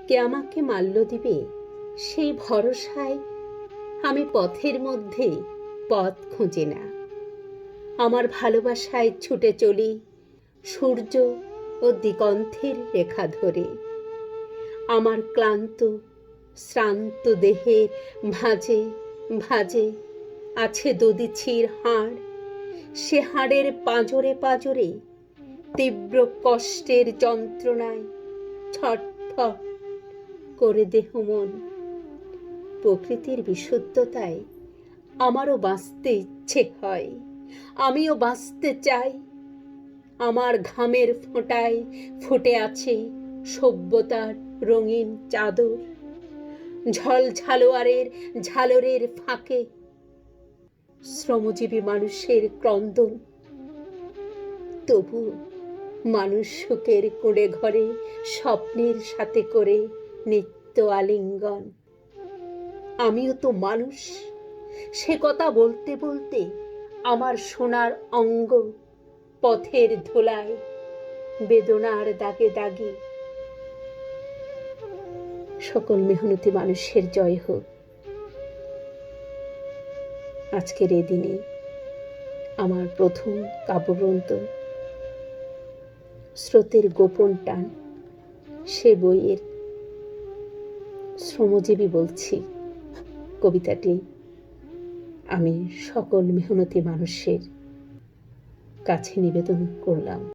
কে আমাকে মাল্য দিবে সেই ভরসায় আমি পথের মধ্যে পথ খুঁজি না। আমার ভালোবাসায় ছুটে চলি সূর্য ও দিগন্তের রেখা ধরে। আমার ক্লান্ত শ্রান্ত দেহের ভাঁজে ভাঁজে আছে দদিছির হাড়। সে হাড়ের পাঁজরে পাঁজরে তীব্র কষ্টের যন্ত্রণায় ছটফট করে দেহ মন। প্রকৃতির বিশুদ্ধতায় আমারও বাঁচতে ইচ্ছে হয়, আমিও বাঁচতে চাই। আমার ঘামের ফোঁটায় ফুটে আছে সভ্যতার রঙিন চাদর। ঝলঝালোয়ারের ঝালরের ফাঁকে শ্রমজীবী মানুষের ক্রন্দন। তবু মানুষ সুখের কুঁড়ে ঘরে স্বপ্নের সাথে করে নিত্য আলিঙ্গন। আমিও তো মানুষ, সে কথা বলতে বলতে আমার সোনার অঙ্গ পথের ধুলায় বেদনার দাগে দাগে। সকল মেহনতি মানুষের জয় হোক। আজকের এই দিনে আমার প্রথম কাব্যগ্রন্থ স্রোতের গোপন টান, সে বইয়ের শ্রমজীবী বলছি কবিতাটি আমি সকল মেহনতি মানুষের কাছে নিবেদন করলাম।